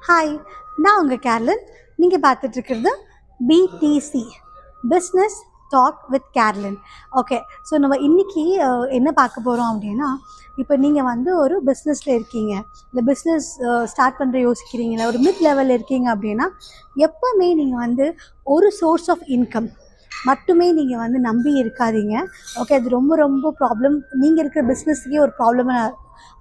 Hi, நான் உங்கள் கேர்லின். நீங்கள் பார்த்துட்ருக்கிறது BTC, business talk with Kerlin. Okay, so நம்ம இன்றைக்கி என்ன பார்க்க போகிறோம் அப்படின்னா, இப்போ நீங்கள் வந்து ஒரு பிஸ்னஸில் இருக்கீங்க, இந்த பிஸ்னஸ் ஸ்டார்ட் பண்ணுற யோசிக்கிறீங்களா, ஒரு மிட் லெவலில் இருக்கீங்க அப்படின்னா, எப்போவுமே நீங்கள் வந்து ஒரு சோர்ஸ் ஆஃப் இன்கம் மட்டுமே நீங்கள் வந்து நம்பி இருக்காதீங்க. ஓகே, அது ரொம்ப ரொம்ப ப்ராப்ளம். நீங்கள் இருக்கிற பிஸ்னஸுக்கே ஒரு ப்ராப்ளமாக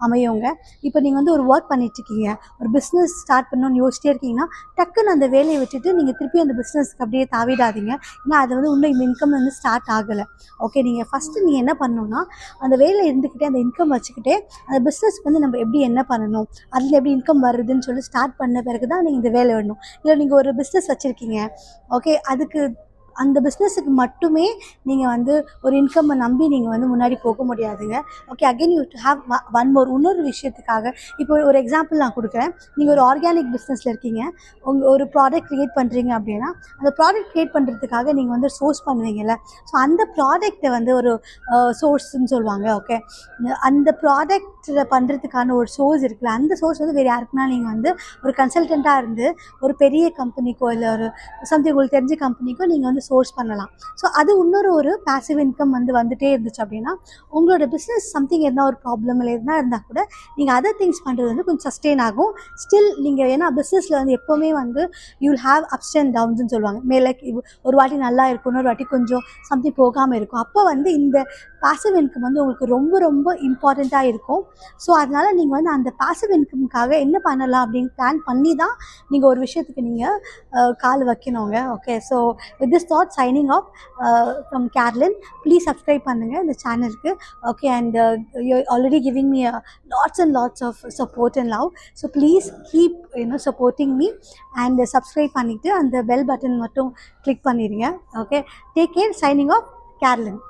அமையுங்க. இப்போ நீங்கள் வந்து ஒரு ஒர்க் பண்ணிகிட்ருக்கீங்க, ஒரு பிஸ்னஸ் ஸ்டார்ட் பண்ணணும்னு யோசிச்சிட்டே இருக்கீங்கன்னா, டக்குன்னு அந்த வேலையை விட்டுட்டு நீங்கள் திருப்பி அந்த பிஸ்னஸ்க்கு அப்படியே தாவிடாதீங்க. ஏன்னா அது வந்து இன்னும் இந்த இன்கம் வந்து ஸ்டார்ட் ஆகலை. ஓகே, நீங்கள் ஃபஸ்ட்டு நீங்கள் என்ன பண்ணணுன்னா, அந்த வேலை இருந்துக்கிட்டே அந்த இன்கம் வச்சுக்கிட்டே அந்த பிஸ்னஸ்க்கு வந்து நம்ம எப்படி என்ன பண்ணணும், அதில் எப்படி இன்கம் வருதுன்னு சொல்லி ஸ்டார்ட் பண்ண பிறகு தான் நீங்கள் இந்த வேலை வேணும். இல்லை நீங்கள் ஒரு பிஸ்னஸ் வச்சுருக்கீங்க, ஓகே, அதுக்கு அந்த பிஸ்னஸுக்கு மட்டுமே நீங்கள் வந்து ஒரு இன்கம்மை நம்பி நீங்கள் வந்து முன்னாடி போக முடியாதுங்க. Okay, again you to have one more, இன்னொரு விஷயத்துக்காக இப்போ ஒரு எக்ஸாம்பிள் நான் கொடுக்குறேன். நீங்கள் ஒரு ஆர்கானிக் பிஸ்னஸில் இருக்கீங்க, ஒரு ப்ராடக்ட் க்ரியேட் பண்ணுறீங்க அப்படின்னா, அந்த ப்ராடக்ட் க்ரியேட் பண்ணுறதுக்காக நீங்கள் வந்து சோர்ஸ் பண்ணுவீங்கள்ல, ஸோ அந்த ப்ராடக்ட்டை வந்து ஒரு சோர்ஸ்ன்னு சொல்லுவாங்க. ஓகே, அந்த ப்ராடக்ட்டில் பண்ணுறதுக்கான ஒரு சோர்ஸ் இருக்குல்ல, அந்த சோர்ஸ் வந்து வேறு யாருக்குன்னா நீங்கள் வந்து ஒரு கன்சல்டண்ட்டாக இருந்து ஒரு பெரிய கம்பெனிக்கோ இல்லை ஒரு சம்திங் உங்களுக்கு தெரிஞ்ச கம்பெனிக்கோ நீங்கள் வந்து சோர்ஸ் பண்ணலாம். ஸோ அது இன்னொரு ஒரு பேசிவ் இன்கம் வந்து வந்துகிட்டே இருந்துச்சு அப்படின்னா, உங்களோட பிஸ்னஸ் சம்திங் எதனா ஒரு ப்ராப்ளம் இல்லை எதுனா இருந்தால் கூட நீங்கள் அதர் திங்ஸ் பண்ணுறது வந்து கொஞ்சம் சஸ்டெயின் ஆகும். ஸ்டில் நீங்கள் ஏன்னா பிஸ்னஸில் வந்து எப்போவுமே வந்து you will have ups and டவுன்ஸ்ன்னு சொல்லுவாங்க. மேலே ஒரு வாட்டி நல்லா இருக்கும், இன்னொரு வாட்டி கொஞ்சம் சம்திங் போகாமல் இருக்கும். அப்போ வந்து இந்த பாசிவ் இன்கம் வந்து உங்களுக்கு ரொம்ப ரொம்ப இம்பார்ட்டண்ட்டாக இருக்கும். ஸோ அதனால் நீங்கள் வந்து அந்த பாசிவ் இன்கமுக்காக என்ன பண்ணலாம் அப்படின்னு பிளான் பண்ணி தான் நீங்கள் ஒரு விஷயத்துக்கு நீங்கள் கால் வைக்கணுங்க. Okay, so with this thought signing off from Kerlin. Please subscribe பண்ணுங்கள் இந்த சேனலுக்கு. Okay, and you already giving me lots and lots of support and love. So please keep supporting me and subscribe பண்ணிவிட்டு அந்த பெல் பட்டன் மட்டும் click பண்ணிடுங்க. Okay, take care. Signing off கேர்லின்.